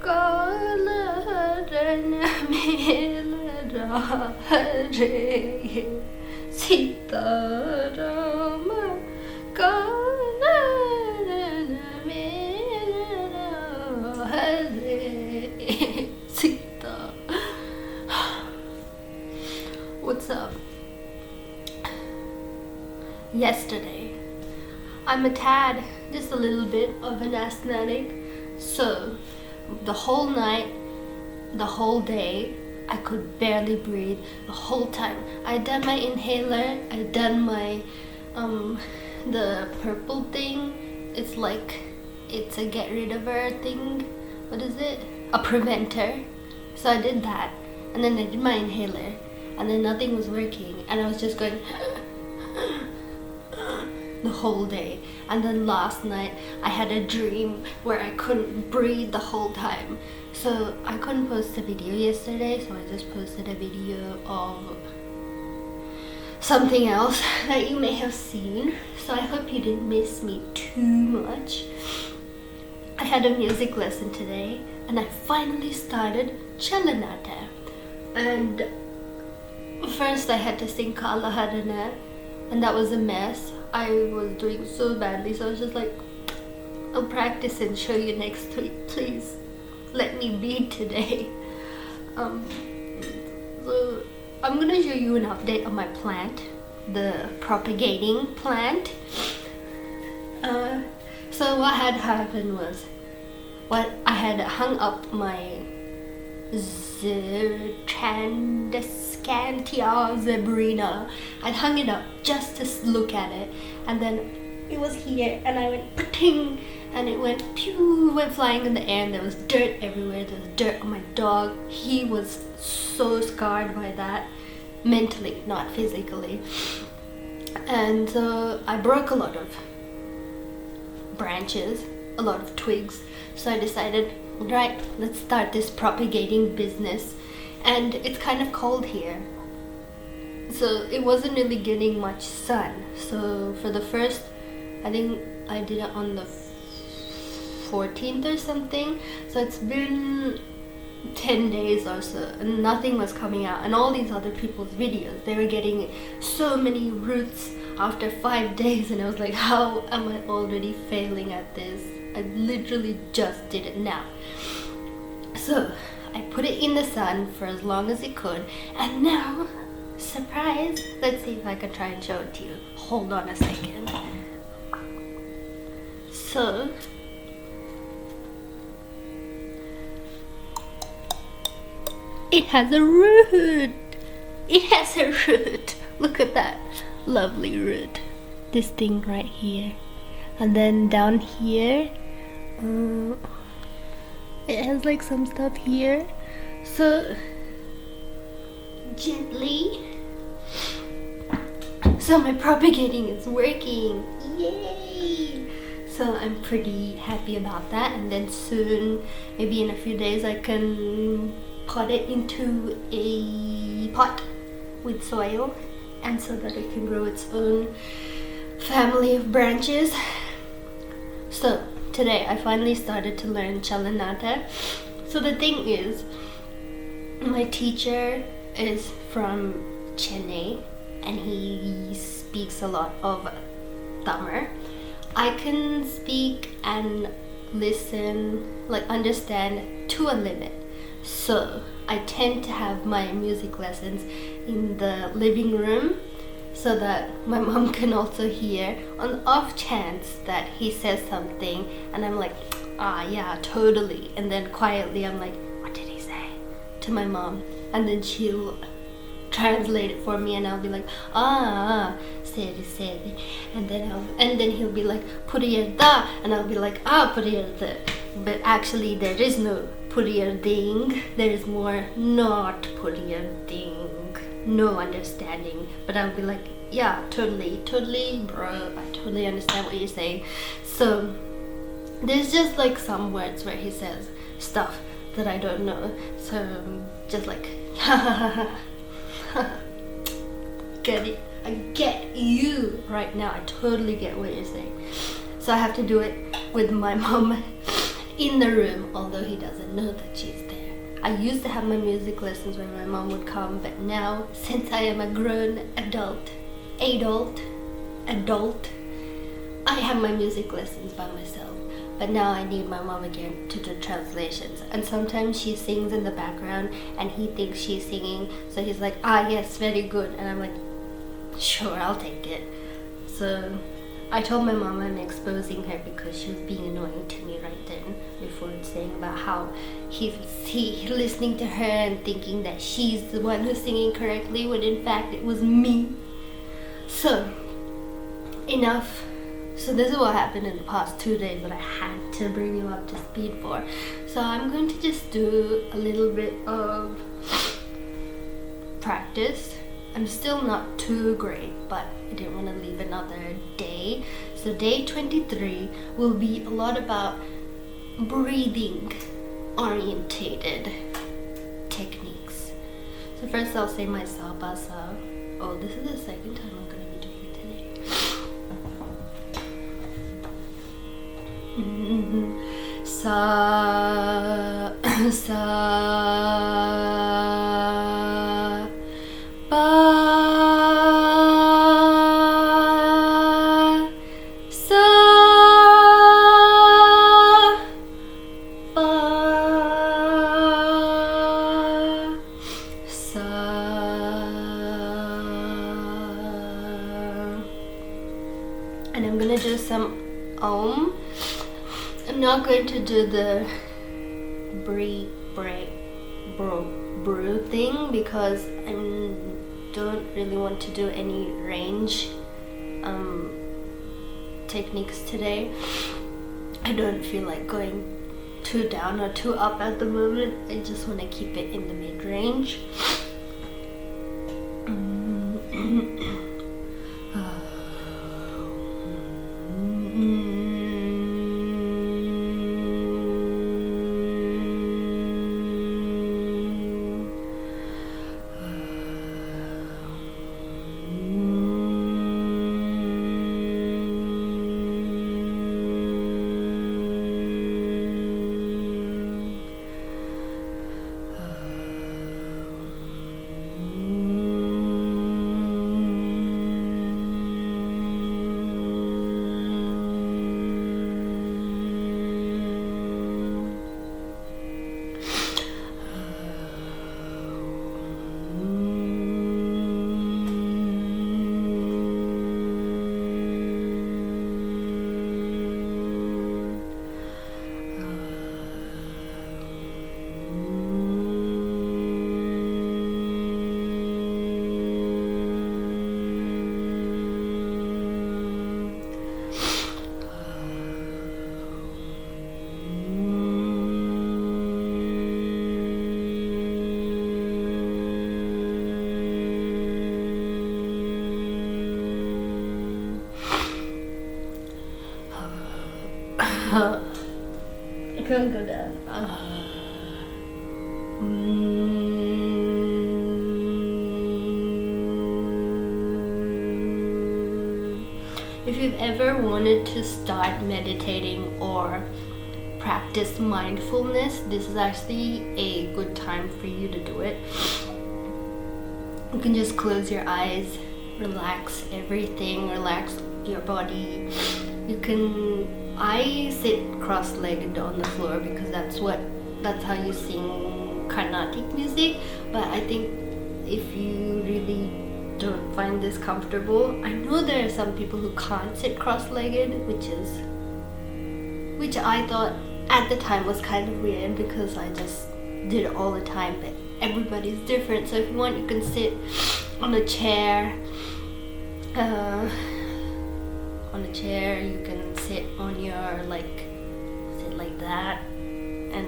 Kalarana Melara Hare Sitarama Kalarana Melara Hare Sita. What's up? Yesterday, I'm a tad, just a little bit of an asthmatic, so the whole night, the whole day, I could barely breathe the whole time. I done my inhaler, I done my the purple thing. It's like, it's a get rid of her thing. What is it? A preventer. So I did that, and then I did my inhaler, and then nothing was working, and I was just going the whole day. And then last night I had a dream where I couldn't breathe the whole time, so I couldn't post a video yesterday, so I just posted a video of something else that you may have seen, so I hope you didn't miss me too much. I had a music lesson today, and I finally started chalanattai, and first I had to sing Kalaharana, and that was a mess. I was doing so badly, so I was just like, I'll practice and show you next week. Please let me be today. So I'm gonna show you an update on my plant, the propagating plant. So what had happened was, I had hung up my Scantia zebrina. I'd hung it up just to look at it, and then it was here, and I went pa-ting, and it went pew, went flying in the air, and there was dirt everywhere. There was dirt on my dog. He was so scarred by that, mentally, not physically. And so I broke a lot of branches, a lot of twigs. So I decided, right, let's start this propagating business. And it's kind of cold here, so it wasn't really getting much sun. So for the first, I think I did it on the 14th or something, so it's been 10 days or so, and nothing was coming out. And all these other people's videos, they were getting so many roots after 5 days, and I was like, how am I already failing at this? I literally just did it now. So I put it in the sun for as long as it could, and now, surprise, let's see if I can try and show it to you. Hold on a second. So, it has a root. It has a root. Look at that lovely root. This thing right here. And then down here, it has like some stuff here. So gently, so my propagating is working. Yay! So I'm pretty happy about that. And then soon, maybe in a few days, I can pot it into a pot with soil, and so that it can grow its own family of branches. So today I finally started to learn chalanattai. So the thing is, my teacher is from Chennai, and he speaks a lot of Tamil. I can speak and listen, like understand to a limit. So I tend to have my music lessons in the living room, so that my mom can also hear, on the off chance that he says something and I'm like, ah yeah, totally, and then quietly I'm like, what did he say, to my mom, and then she'll translate it for me, and I'll be like, seri, and then he'll be like, puriyarda, and I'll be like, puriyarda, but actually there is no puriyarding, there is more not puriyarding, no understanding. But I'll be like, yeah, totally bro, I totally understand what you're saying. So there's just like some words where he says stuff that I don't know, so just like get it, I get you right now, I totally get what you're saying. So I have to do it with my mom in the room, although he doesn't know that she's there. I used to have my music lessons when my mom would come, but now, since I am a grown adult, I have my music lessons by myself. But now I need my mom again to do translations. And sometimes she sings in the background and he thinks she's singing. So he's like, yes, very good. And I'm like, sure, I'll take it. So I told my mom I'm exposing her because she was being annoying to me right then before saying about how he's listening to her and thinking that she's the one who's singing correctly when in fact it was me. So, enough. So this is what happened in the past 2 days that I had to bring you up to speed for. So I'm going to just do a little bit of practice. I'm still not too great, but I didn't want to leave another day. So day 23 will be a lot about breathing orientated techniques. So first I'll say my sabasa. Oh, this is the second time I'm going to be doing it today. Sa ba sa ba sa. And I'm gonna do some Om. I'm not going to do the brew thing because I don't really want to do any range techniques today. I don't feel like going too down or too up at the moment. I just want to keep it in the mid-range. I can't go down. If you've ever wanted to start meditating or practice mindfulness, this is actually a good time for you to do it. You can just close your eyes, relax everything, relax your body. I sit cross-legged on the floor because that's how you sing Carnatic music. But I think if you really don't find this comfortable, I know there are some people who can't sit cross-legged, which I thought at the time was kind of weird because I just did it all the time. But everybody's different, so if you want, you can sit on a chair. You can sit on your sit like that and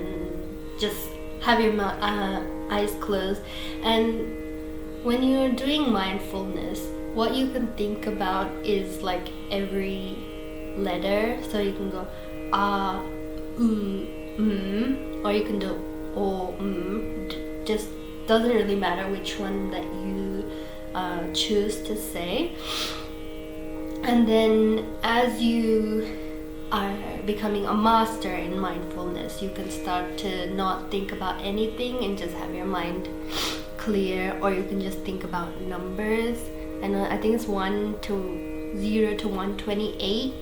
just have your eyes closed. And when you're doing mindfulness, what you can think about is like every letter. So you can go or you can do o just doesn't really matter which one that you choose to say. And then as you are becoming a master in mindfulness. You can start to not think about anything and just have your mind clear, or you can just think about numbers. And I think it's 0 to 128.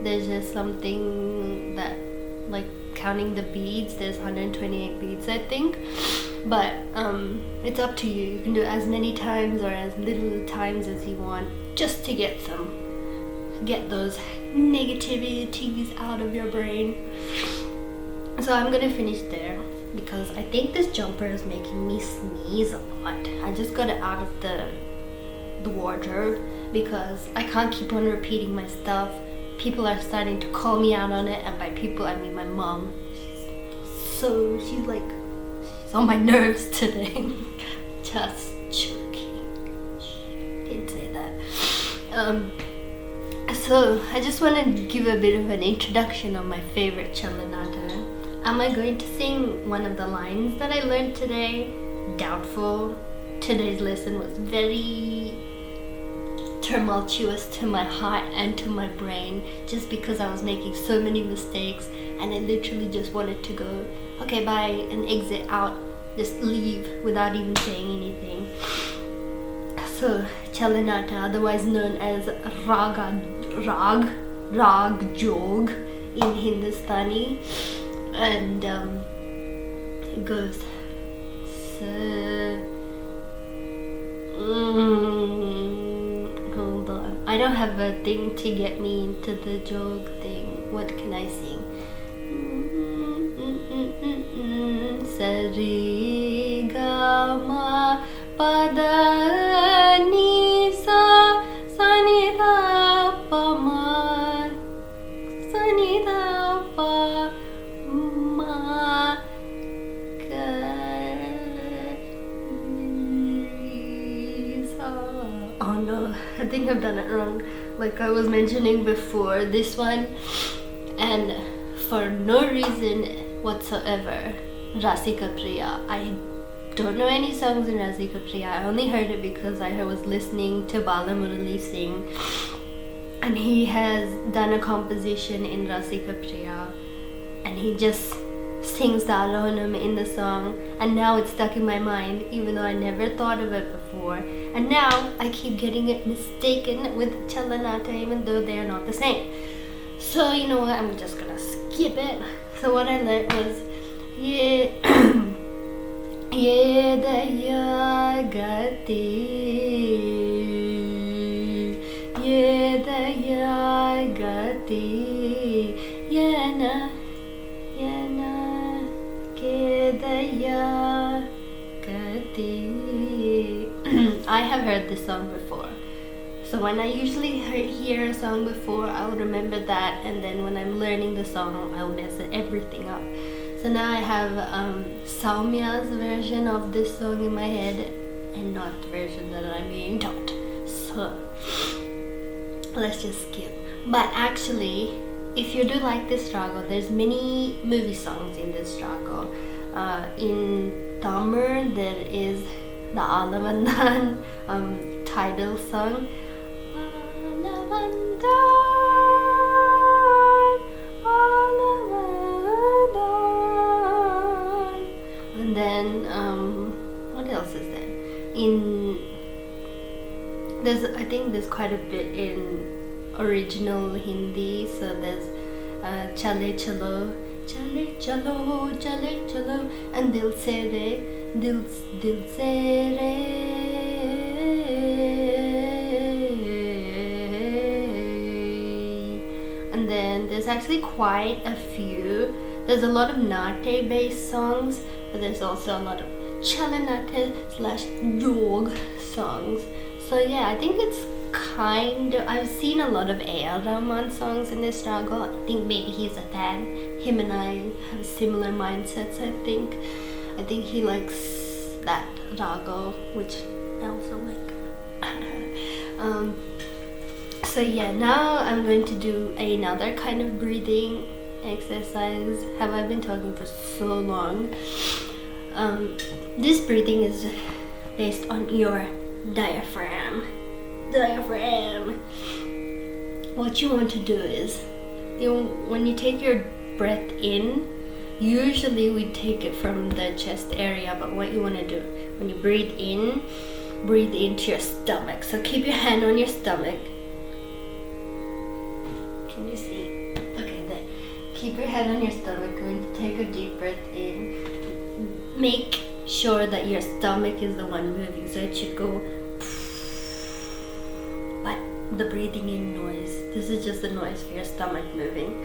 There's just something that, like, counting the beads, there's 128 beads, I think. But it's up to you. You can do it as many times or as little times as you want, just to get those negativities out of your brain. So I'm gonna finish there because I think this jumper is making me sneeze a lot. I just got it out of the wardrobe because I can't keep on repeating my stuff. People are starting to call me out on it, and by people I mean my mom. She's on my nerves today. Just joking. Didn't say that. So I just want to give a bit of an introduction on my favorite chalanattai. Am I going to sing one of the lines that I learned today? Doubtful. Today's lesson was very tumultuous to my heart and to my brain, just because I was making so many mistakes, and I literally just wanted to go, okay, bye, and exit out, just leave without even saying anything. So chalanattai, otherwise known as rag jog in Hindustani, and it goes hold on, I don't have a thing to get me into the jog thing. What can I sing? Sari ga ma pada ni sa sa ni da pa ma sa ni da pa ma ga ni sa. Oh no, I think I've done it wrong. Like I was mentioning before, this one, and for no reason whatsoever, Rasika Priya. I don't know any songs in Rasika Priya. I only heard it because I was listening to Bala Murali sing, and he has done a composition in Rasika Priya, and he just sings the Arohanam in the song, and now it's stuck in my mind, even though I never thought of it before. And now I keep getting it mistaken with chalanattai, even though they are not the same. So you know what, I'm just gonna skip it. So what I learned was Yedaya gati Yana kedaya gati. I have heard this song before. So when I usually hear a song before, I'll remember that, and then when I'm learning the song, I'll mess everything up. So now I have Saumya's version of this song in my head, and not the version that I'm being taught. So let's just skip. But actually, if you do like this raga, there's many movie songs in this raga. In Tamil, there is the Alavandan title song. And then what else is there? I think there's quite a bit in original Hindi. So there's Chale Chalo, Chale Chalo, Chale Chalo, and Dil Se Re, Dil Se Re. And then there's actually quite a few. There's a lot of Nate based songs, but there's also a lot of chalanattai / jog songs. So yeah, I think it's I've seen a lot of A.R. Rahman songs in this raga. I think maybe he's a fan. Him and I have similar mindsets, I think. I think he likes that raga, which I also like. So yeah, now I'm going to do another kind of breathing exercise. Have I been talking for so long? This breathing is based on your diaphragm. What you want to do is when you take your breath in, usually we take it from the chest area, but what you want to do when you breathe into your stomach. So keep your hand on your stomach. Can you see? Okay, then keep your hand on your stomach. Going to take a deep breath in. Make sure that your stomach is the one moving, so it should go. But the breathing in noise, this is just the noise for your stomach moving.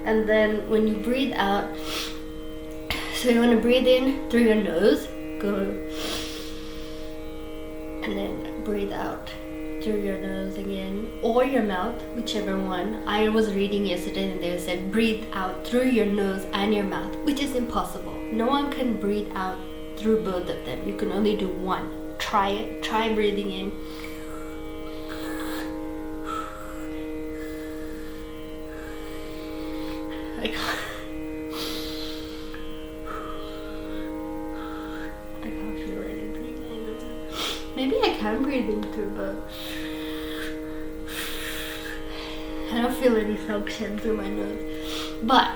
And then when you breathe out, so you want to breathe in through your nose, go, and then breathe out through your nose again, or your mouth, whichever one. I was reading yesterday and they said breathe out through your nose and your mouth, which is impossible. No one can breathe out through both of them. You can only do one. Try it. Try breathing in. I can't feel any breathing. Maybe I can breathe in through both. I don't feel any suction through my nose. But,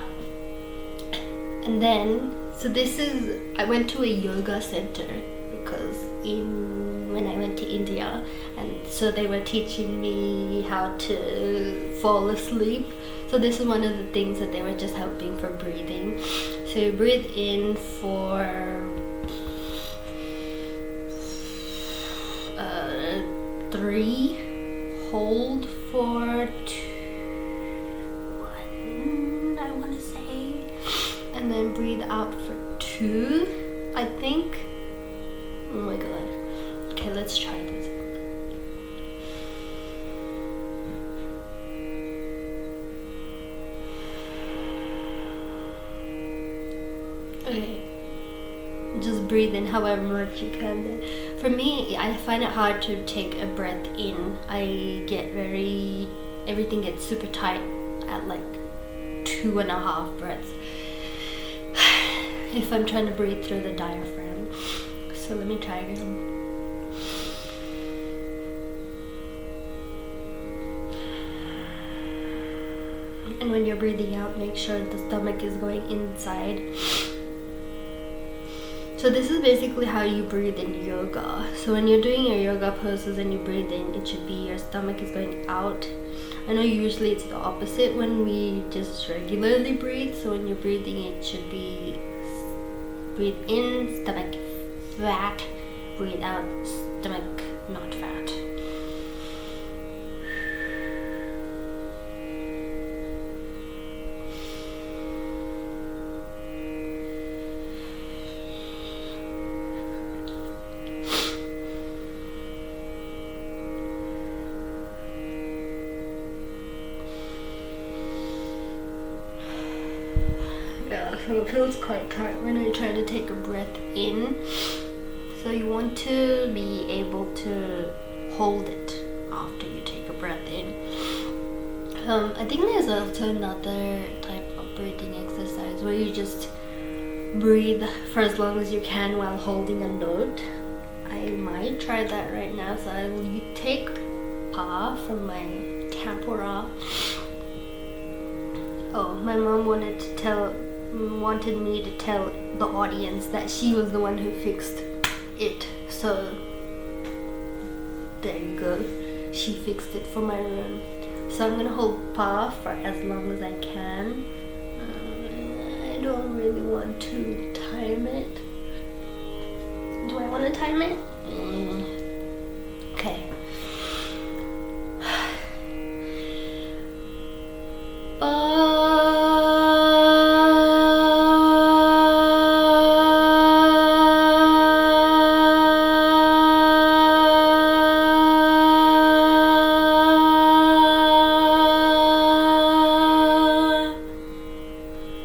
and then, so this is, I went to a yoga center because when I went to India, and so they were teaching me how to fall asleep. So this is one of the things that they were just helping for breathing. So you breathe in for 3, hold for 2, 1, I want to say, and then breathe out for 2, I think. Oh my god. Okay, let's try this. Okay, just breathe in however much you can. Then for me, I find it hard to take a breath in. I get everything gets super tight at like 2.5 breaths if I'm trying to breathe through the diaphragm. So let me try again. And when you're breathing out, make sure the stomach is going inside. So this is basically how you breathe in yoga. So when you're doing your yoga poses and you breathe in, it should be your stomach is going out. I know usually it's the opposite when we just regularly breathe. So when you're breathing, it should be breathe in, stomach fat, breathe out, stomach not fat. Yeah, so it feels quite tight when I try to take a breath in. So you want to be able to hold it after you take a breath in. I think there's also another type of breathing exercise where you just breathe for as long as you can while holding a note. I might try that right now. So I will take pa from my tempura. Oh, my mom wanted me to tell the audience that she was the one who fixed it. So there you go. She fixed it for my room. So I'm gonna hold pa for as long as I can. I don't really want to time it. Do I want to time it? Okay.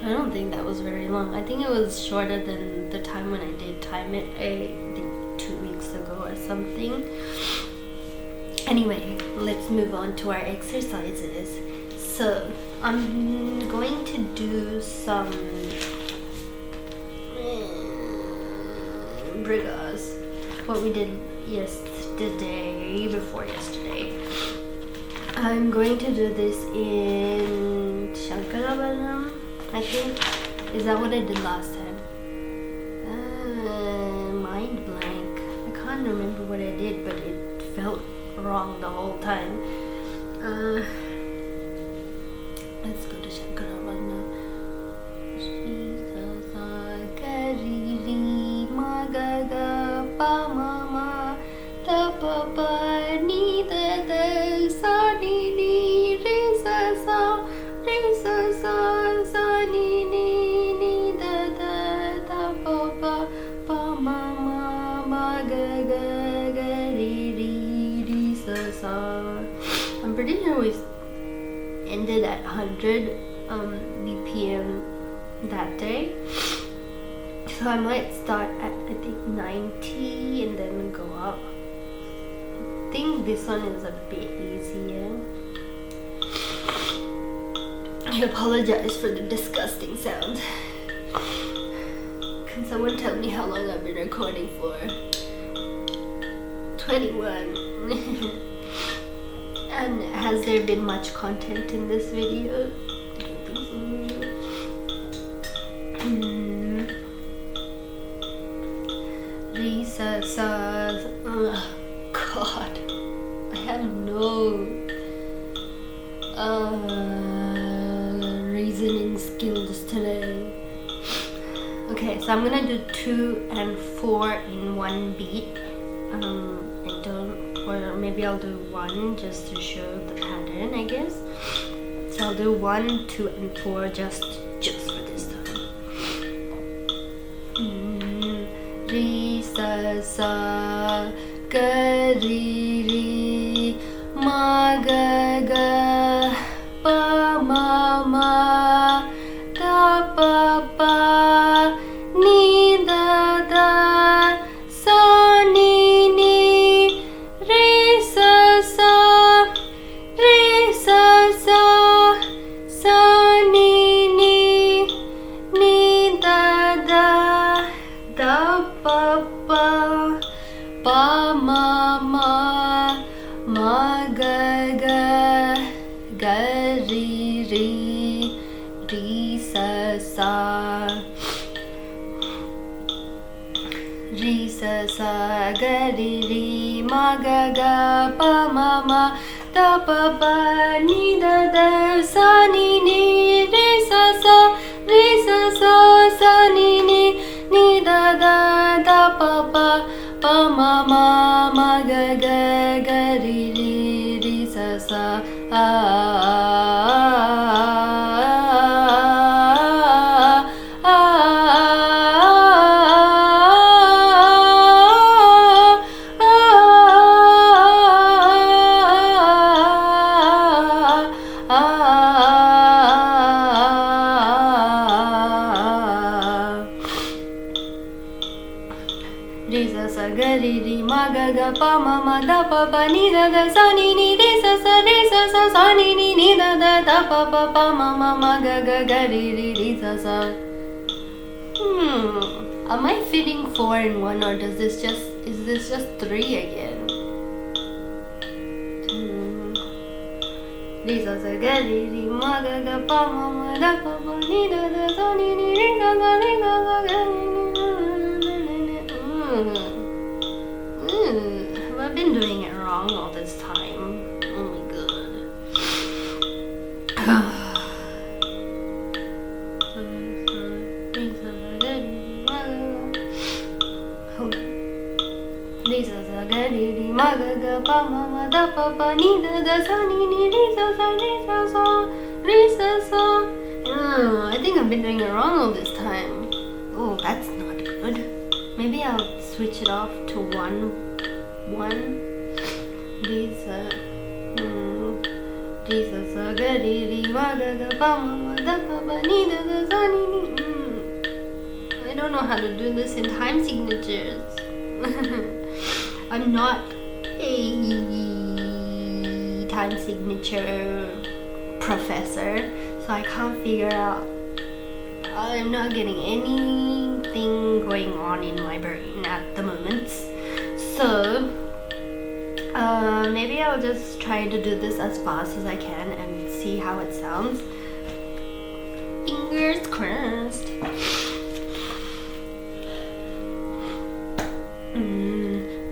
I don't think that was very long. I think it was shorter than the time when I did time it, I think 2 weeks ago or something. Anyway, let's move on to our exercises. So I'm going to do some brugas, what we did before yesterday. I'm going to do this in Shankarabaranam, I think. Is that what I did last time? Mind blank. I can't remember what I did, but it felt wrong the whole time. Let's go to Shankarabaranam. I'm pretty sure we ended at 100 BPM that day, so I might start at I think 90 and then go up. I think this one is a bit easier. I apologize for the disgusting sound. Can someone tell me how long I've been recording for? 21. And has there been much content in this video? I don't think so. Lisa says, oh God, I have no reasoning skills today. Okay, so I'm gonna do 2 and 4 in one beat. Or maybe I'll do 1 just to show the pattern, I guess. So I'll do 1, 2, and 4 just for this time. Re sa sa ga re re ma ga ga pa ma ma da pa pa ni da da sa ni ni re sa sa sa ni ni da da da pa pa pa ma ma ga ga re re sa sa ga re ma ga ga pa ma da pa pa ni da da sa ni ni re sa sa sa ni ni da da pa pa pa ma ga ga re sa sa ga re ma ga ga pa ma da pa pa ni da da sa ni re sa sa ni ni da da pa pa ma ga ga re sa. Am I fitting 4 in 1, or is this just 3 again? Re sa ga re ma ga ga pa ma da pa pa ni da da sa ni re sa ga ga have I been doing it wrong all this time? Oh my god. Lisa sa ga re ma ga ga pa ma da pa pa ni da da sa ni re sa sa. I think I've been doing it wrong all this time. Oh, that's not good. Maybe I'll switch it off to 1. Lisa sa ga re ma ga ga pa ma da pa pa ni da da sa ni. I don't know how to do this in time signatures. I'm not a time signature professor, so I can't figure out. I'm not getting anything going on in my brain at the moment. So Maybe I'll just try to do this as fast as I can and see how it sounds. Fingers crossed.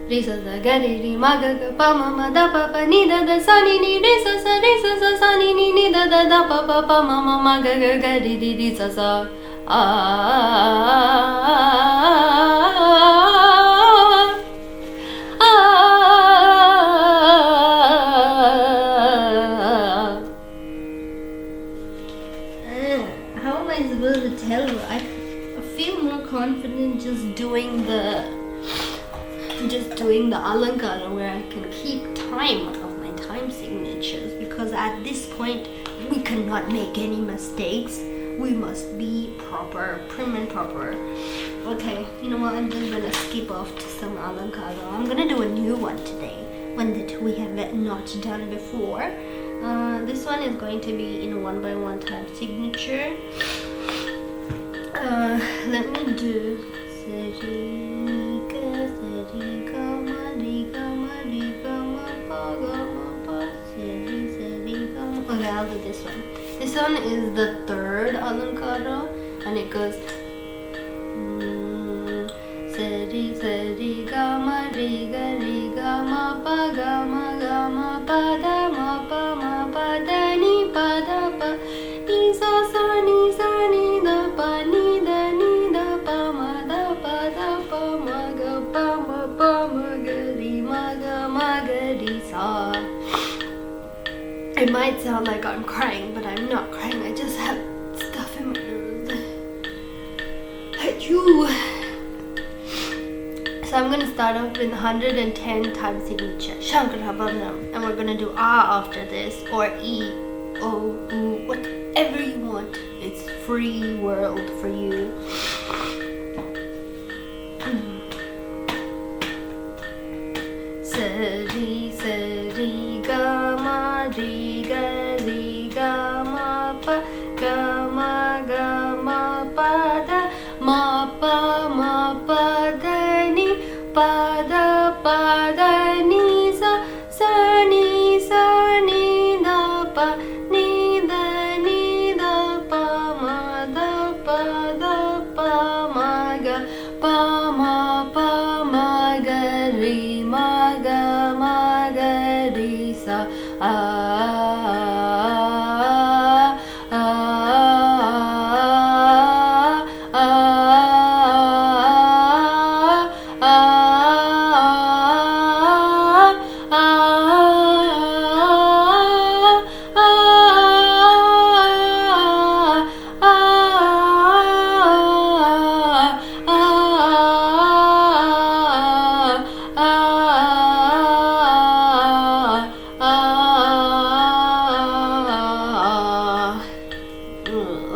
Re sa sa ga re re ma ga ga pa ma ma da pa pa ni da da sa ni ni re sa sa ni ni da da da pa pa pa ma ma ma ga ga ga re re re sa sa How am I supposed to tell you? I feel more confident just doing the alankara where I can keep time of my time signatures, because at this point we cannot make any mistakes. We must be proper, prim and proper. Okay, you know what? I'm just gonna skip off to some alankara. I'm gonna do a new one today, one that we have not done before. This one is going to be in a 1x1 time signature. Let me do Okay, I'll do this one. This one is the third alankara, and it goes Sari sari ga ma ri ga ma pa da ma pa da ni pa da pa ni sa ni da pa ni da pa ma ga ma ga ri sa. It might sound like I'm crying, but I'm not crying. I just have stuff in my nose. Achoo! So I'm going to start off with 110 time signature. Shankarabharam. And we're going to do Ah after this, or E, O, U, whatever you want. It's free world for you. Sari, sari, ga, ma, ri, ga, ma, pa, da, ma, pa, da, ni, pa, da, ni, sa, ni, da, pa, ni, da, pa, ma, da, pa, ma, ga, ri, ma, ga, ri, sa,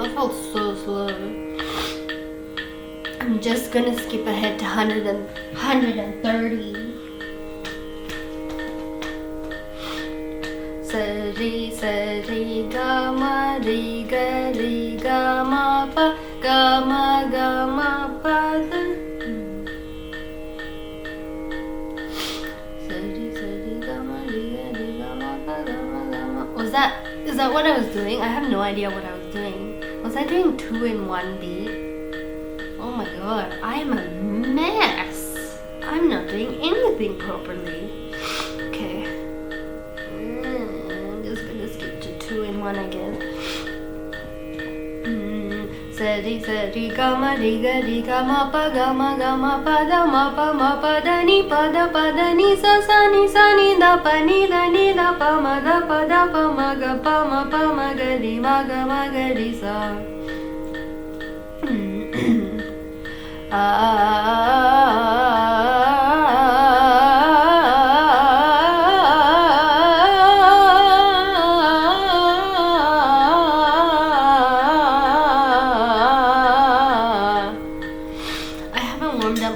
That felt so slow. I'm just gonna skip ahead to 130. Sari, sari, ga, ma, ri, ga, ma, pa, da. Sari, sari, ga, ma, ri, ga, ma, pa, is that what I was doing? I have no idea what I was doing. Was I doing 2 in 1 beat? Oh my god, I am a mess. I'm not doing anything properly. Okay. I'm just gonna skip to 2 in 1 again. Sari, sari, ga, ma, ri, ga, ma, pa, da, ma, pa, da, ni, sa, ni, da, pa, ni, da, pa, ma, ga, ri, ma, ga, ri, sa.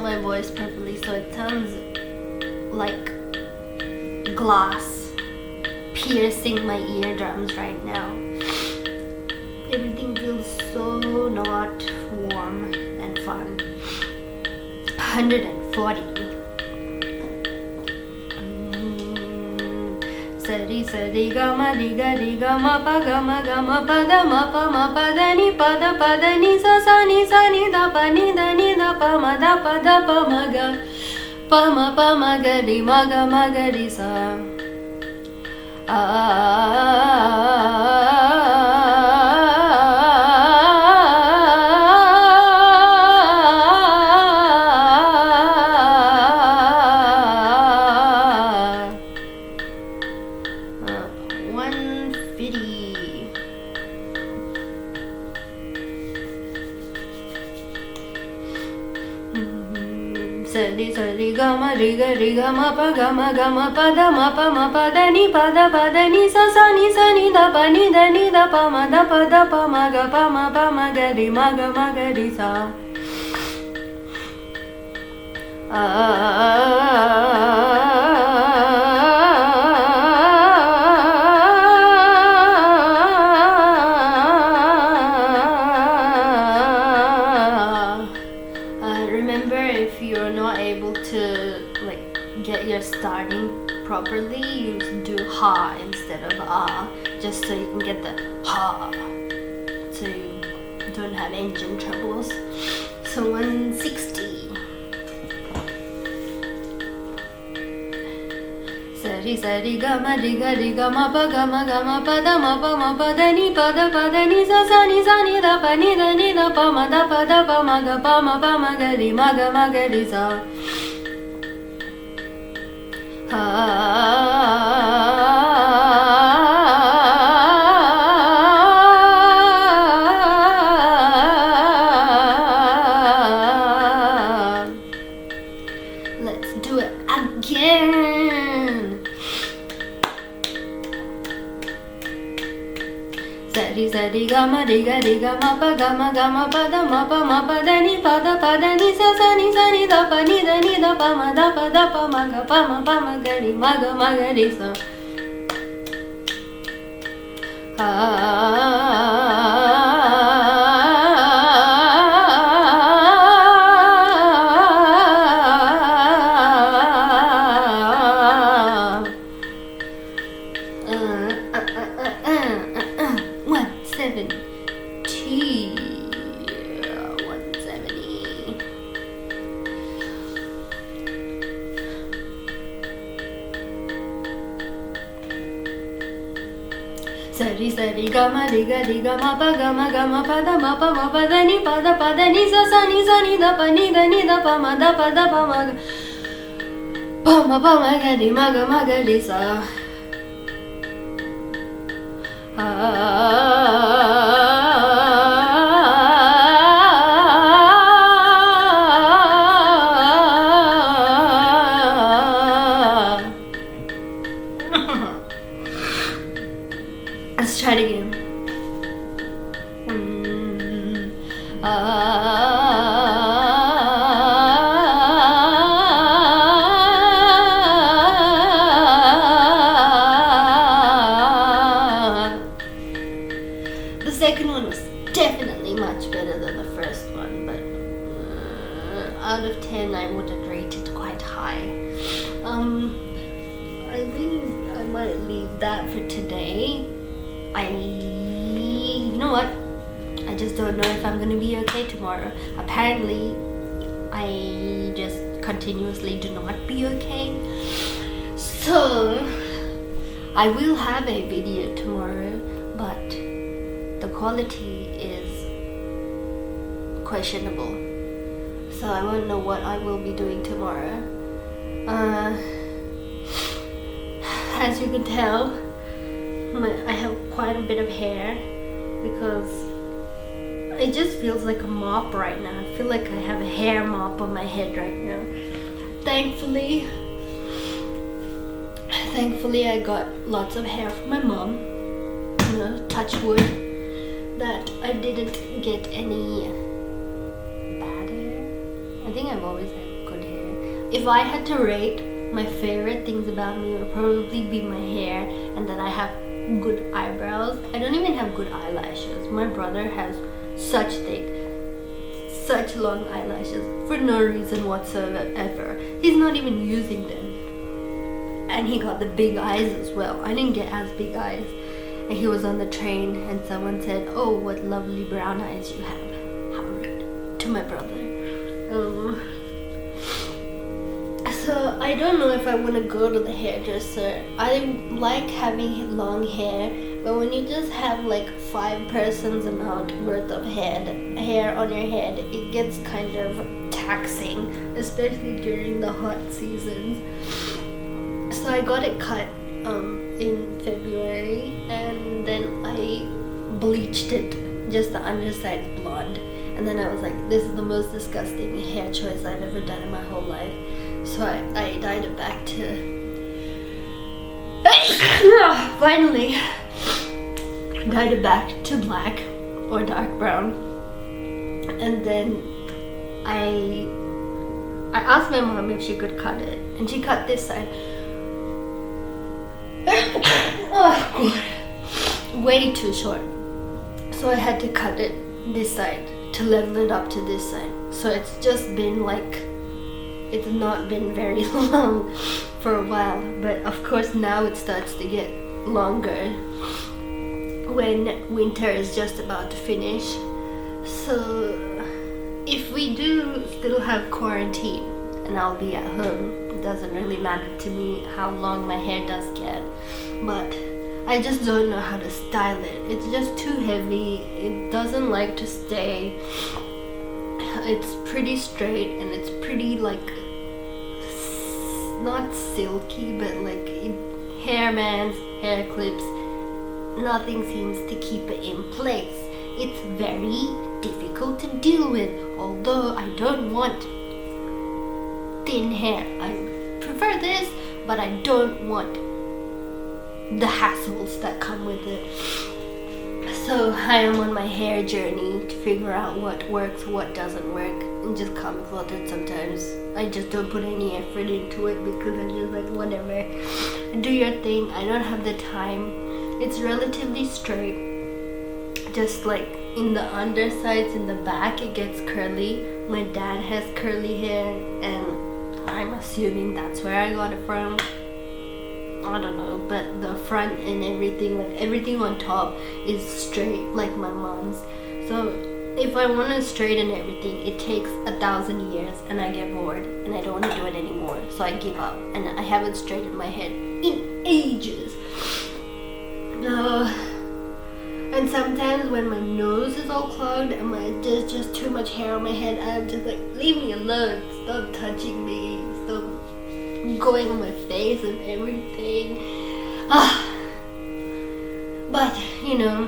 My voice properly, so it sounds like glass piercing my eardrums right now. Everything feels so not warm and fun. 140. Sari sari gama riga riga ma pa gama gama pada ma pada ni sa sa ni da pa ni da pa ma da pa ma ga pa ma ga ri ma ga ri sa. Sari sari gama riga riga ma pa pada ma pada ni sa sa ni da pa ni da pa ma ga pa ma ga ri ma ga ri sa. Remember, if you're not able to get your starting properly, you do ha instead of ah, just so you can get the ha, so you don't have engine troubles. So 160. Sari sari gama riga ma pa pada ma pada ni sa sa ni da pa ni da pa ma ga pa ma ga ri sa. Let's do it again. Sari sari gama riga ma pa pada ma pada ni sa sa ni da pa ni da pa ma ga pa ma ga ri sa. Sari sari gama riga ma pa pada ma pada ni sa sa ni da pa ni da pa ma ga pa ma ga ri sa. Let's try it again. The second one was definitely much better than the first one, but out of 10 I would have rated quite high. I think I might leave that for today. You know what? I just don't know if I'm gonna be okay tomorrow. Apparently, I just continuously do not be okay. So, I will have a video tomorrow, but the quality is questionable. So I won't know what I will be doing tomorrow. As you can tell, I have quite a bit of hair because it just feels like a mop right now. I feel like I have a hair mop on my head right now. Thankfully I got lots of hair from my mom. Touch wood that I didn't get any bad hair. I think I've always had good hair. If I had to rate, my favorite things about me would probably be my hair and that I have good eyebrows. I don't even have good eyelashes. My brother has such thick, such long eyelashes for no reason whatsoever. He's not even using them. and he got the big eyes as well. I didn't get as big eyes. And he was on the train and someone said, "Oh, what lovely brown eyes you have." How rude to my brother. So I don't know if I want to go to the hairdresser. I like having long hair, but when you just have like 5 persons amount worth of hair on your head, it gets kind of taxing, especially during the hot seasons. So I got it cut in February, and then I bleached it, just the underside blonde. And then I was like, this is the most disgusting hair choice I've ever done in my whole life. So I dyed it back to finally dyed it back to black or dark brown. And then I asked my mom if she could cut it, and she cut this side. Oh God, way too short. So I had to cut it this side to level it up to this side. So it's just been like, it's not been very long for a while, but of course now it starts to get longer when winter is just about to finish. So if we do still have quarantine and I'll be at home, it doesn't really matter to me how long my hair does get, but I just don't know how to style it. It's just too heavy. It doesn't like to stay. It's pretty straight and it's pretty like, not silky, but like hair bands, hair clips, nothing seems to keep it in place. It's very difficult to deal with, although I don't want thin hair. I prefer this, but I don't want the hassles that come with it. So I am on my hair journey to figure out what works, what doesn't work, and just come flustered sometimes. I just don't put any effort into it because I'm just like, whatever, do your thing. I don't have the time. It's relatively straight, just like in the undersides, in the back it gets curly. My dad has curly hair, and I'm assuming that's where I got it from. I don't know, but the front and everything, like everything on top is straight like my mom's. So if I want to straighten everything, it takes 1,000 years and I get bored and I don't want to do it anymore. So I give up, and I haven't straightened my head in ages. And sometimes when my nose is all clogged and there's just too much hair on my head, I'm just like, leave me alone, stop touching me, stop going on my face and everything. But you know,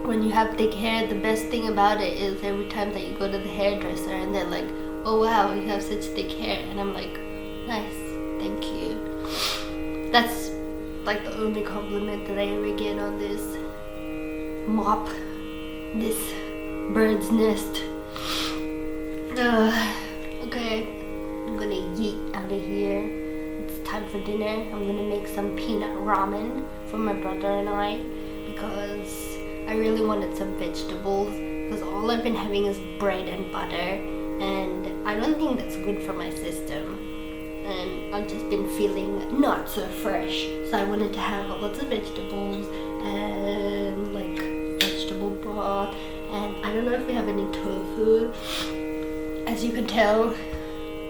when you have thick hair, the best thing about it is every time that you go to the hairdresser and they're like, "Oh wow, you have such thick hair," and I'm like, "Nice, thank you." That's like the only compliment that I ever get on this mop, this bird's nest. Okay, I'm gonna yeet out of here. It's time for dinner. I'm gonna make some peanut ramen for my brother and I because I really wanted some vegetables, because all I've been having is bread and butter, and I don't think that's good for my system. And I've just been feeling not so fresh, so I wanted to have lots of vegetables and like vegetable broth, and I don't know if we have any tofu. As you can tell,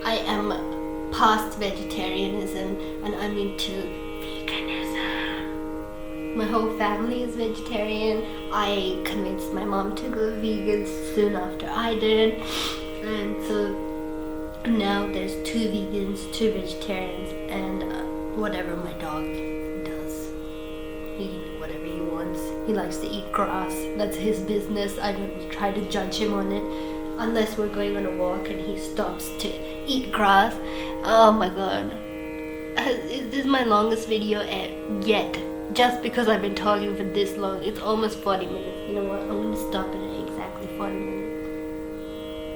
I am past vegetarianism and I'm into veganism. My whole family is vegetarian. I convinced my mom to go vegan soon after I did, and so now there's 2 vegans, 2 vegetarians, and whatever my dog does. He can do whatever he wants. He likes to eat grass. That's his business. I don't try to judge him on it. Unless we're going on a walk and he stops to eat grass. Oh my god. This is my longest video yet. Just because I've been talking for this long. It's almost 40 minutes. You know what? I'm going to stop it at exactly 40 minutes.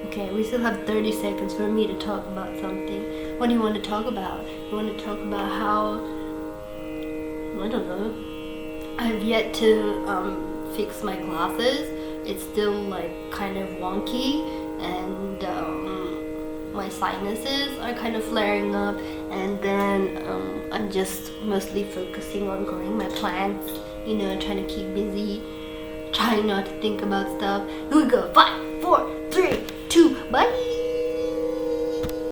Okay, we still have 30 seconds for me to talk about something. What do you want to talk about? You want to talk about how, I don't know, I've yet to fix my glasses. It's still like kind of wonky, and my sinuses are kind of flaring up, and then I'm just mostly focusing on growing my plants, you know, trying to keep busy, trying not to think about stuff. Here we go. 5, 4, 3, 2, bye.